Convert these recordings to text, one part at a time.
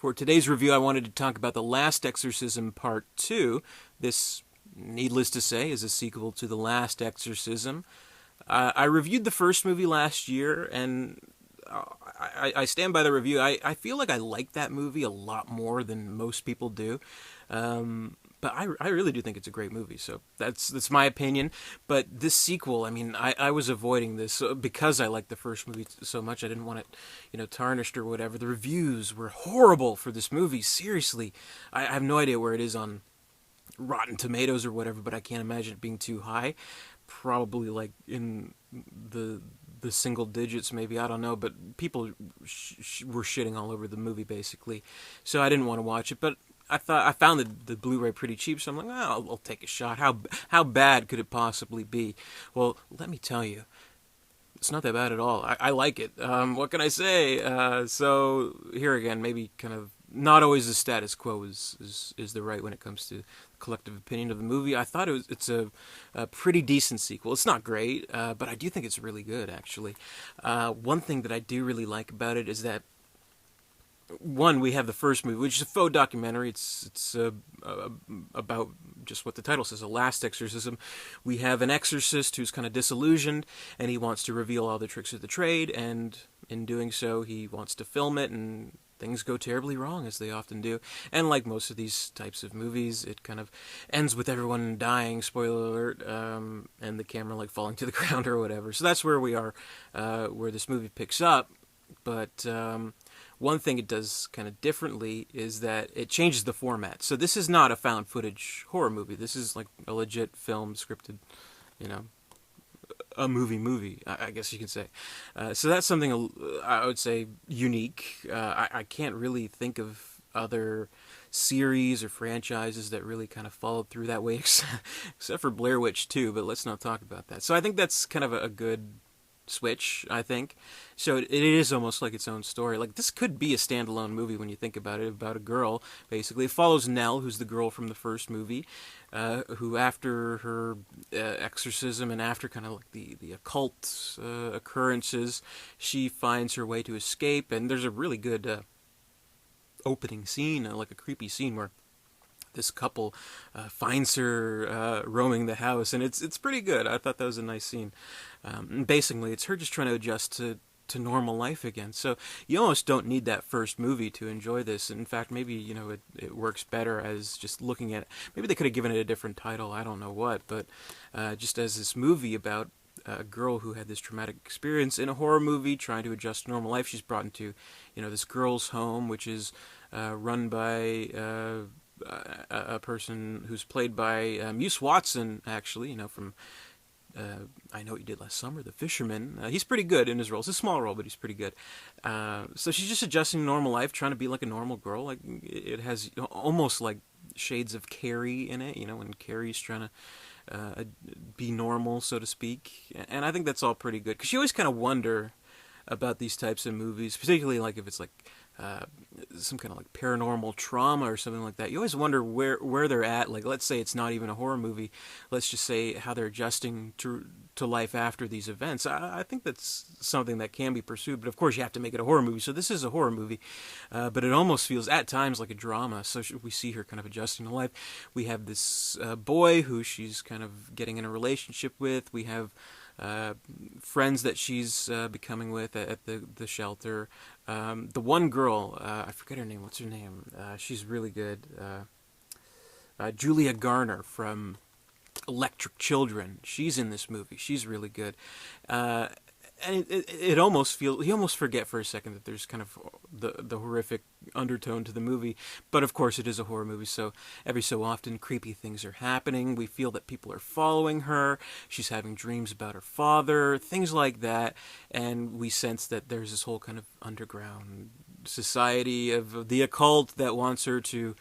For today's review, I wanted to talk about The Last Exorcism Part 2. This, needless to say, is a sequel to The Last Exorcism. I reviewed the first movie last year, and I stand by the review. I feel like I like that movie a lot more than most people do. But I really do think it's a great movie, so that's my opinion. But this sequel, I mean, I was avoiding this because I liked the first movie so much. I didn't want it, tarnished or whatever. The reviews were horrible for this movie. Seriously, I have no idea where it is on Rotten Tomatoes or whatever, but I can't imagine it being too high. Probably like in the single digits, maybe, I don't know. But people were shitting all over the movie basically, so I didn't want to watch it. But I found the Blu-ray pretty cheap, so I'm like, oh, I'll take a shot. How bad could it possibly be? Well, let me tell you, it's not that bad at all. I like it. What can I say? So here again, maybe kind of not always the status quo is the right when it comes to collective opinion of the movie. I thought it's a pretty decent sequel. It's not great, but I do think it's really good, actually. One thing that I do really like about it is that one, we have the first movie, which is a faux documentary. It's about just what the title says, a last exorcism. We have an exorcist who's kind of disillusioned, and he wants to reveal all the tricks of the trade, and in doing so, he wants to film it, and things go terribly wrong, as they often do. And like most of these types of movies, it kind of ends with everyone dying, spoiler alert, and the camera like falling to the ground or whatever. So that's where we are, where this movie picks up. But one thing it does kind of differently is that it changes the format. So this is not a found footage horror movie. This is like a legit film scripted, a movie, I guess you can say. So that's something I would say unique. I can't really think of other series or franchises that really kind of followed through that way, except for Blair Witch 2, but let's not talk about that. So I think that's kind of a good switch, I think. So it is almost like its own story. Like, this could be a standalone movie when you think about it, about a girl, basically. It follows Nell, who's the girl from the first movie, who after her exorcism and after kind of like the occult occurrences, she finds her way to escape, and there's a really good opening scene, like a creepy scene where this couple finds her roaming the house, and it's pretty good. I thought that was a nice scene. Basically, it's her just trying to adjust to normal life again. So you almost don't need that first movie to enjoy this. In fact, maybe it works better as just looking at it. Maybe they could have given it a different title. I don't know what, but just as this movie about a girl who had this traumatic experience in a horror movie, trying to adjust to normal life. She's brought into this girl's home, which is run by a person who's played by Muse Watson, actually, from I Know What You Did Last Summer, The Fisherman. He's pretty good in his role. It's a small role, but he's pretty good. So she's just adjusting to normal life, trying to be like a normal girl. Like, it has almost like shades of Carrie in it, when Carrie's trying to be normal, so to speak. And I think that's all pretty good, because you always kind of wonder about these types of movies, particularly like if it's like some kind of like paranormal trauma or something like that. You always wonder where they're at. Like, let's say it's not even a horror movie. Let's just say how they're adjusting to life after these events. I think that's something that can be pursued, but of course you have to make it a horror movie. So this is a horror movie, but it almost feels at times like a drama. So we see her kind of adjusting to life. We have this boy who she's kind of getting in a relationship with. We have friends that she's becoming with at the shelter. The one girl, I forget her name. What's her name? She's really good. Julia Garner from Electric Children. She's in this movie. She's really good. And it almost feels, you almost forget for a second that there's kind of the horrific undertone to the movie. But of course it is a horror movie, so every so often creepy things are happening. We feel that people are following her. She's having dreams about her father, things like that. And we sense that there's this whole kind of underground society of the occult that wants her to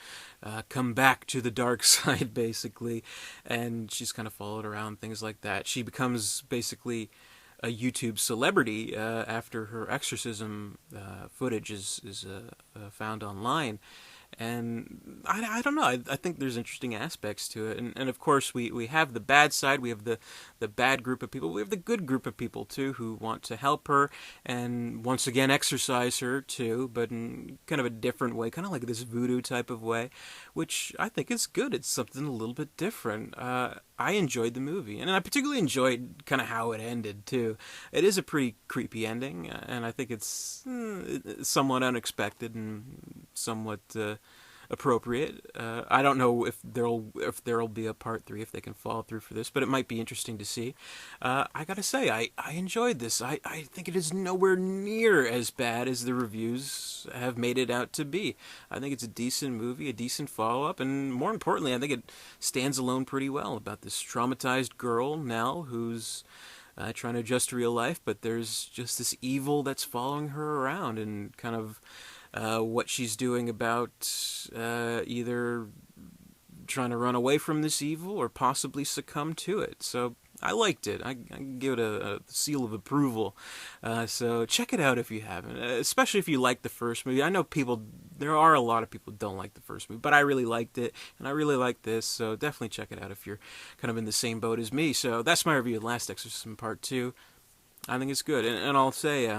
come back to the dark side, basically. And she's kind of followed around, things like that. She becomes basically a YouTube celebrity after her exorcism footage is found online, And I don't know. I think there's interesting aspects to it, and of course we have the bad side. We have the bad group of people. We have the good group of people too who want to help her and once again exercise her too, but in kind of a different way, kind of like this voodoo type of way, which I think is good. It's something a little bit different. I enjoyed the movie, and I particularly enjoyed kind of how it ended too. It is a pretty creepy ending, and I think it's somewhat unexpected and somewhat appropriate. I don't know if there'll be a part three, if they can follow through for this, but it might be interesting to see. I gotta say, I enjoyed this. I think it is nowhere near as bad as the reviews have made it out to be. I think it's a decent movie, a decent follow up, and more importantly, I think it stands alone pretty well about this traumatized girl Nell who's trying to adjust to real life, but there's just this evil that's following her around, and kind of what she's doing about either trying to run away from this evil or possibly succumb to it. So I liked it. I give it a seal of approval. So check it out if you haven't, especially if you like the first movie. I know there are a lot of people who don't like the first movie, but I really liked it, and I really like this, so definitely check it out if you're kind of in the same boat as me. So that's my review of Last Exorcism Part 2. I think it's good, and I'll say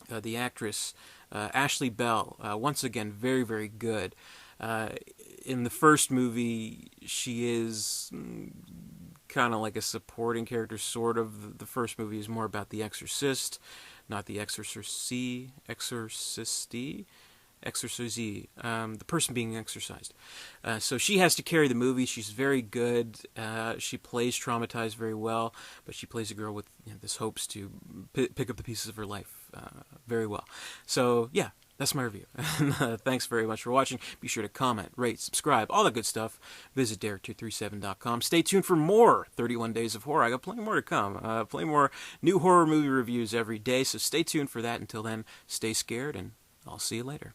the actress Ashley Bell, once again, very, very good. In the first movie, she is kind of like a supporting character, sort of. The first movie is more about the exorcist, not the exorcisty, the person being exorcised. So she has to carry the movie. She's very good. She plays traumatized very well, but she plays a girl with this hopes to pick up the pieces of her life very well. So yeah, that's my review. Thanks very much for watching. Be sure to comment, rate, subscribe, all that good stuff. Visit Derek237.com. Stay tuned for more 31 Days of Horror. I got plenty more to come. Plenty more new horror movie reviews every day, so stay tuned for that. Until then, stay scared, and I'll see you later.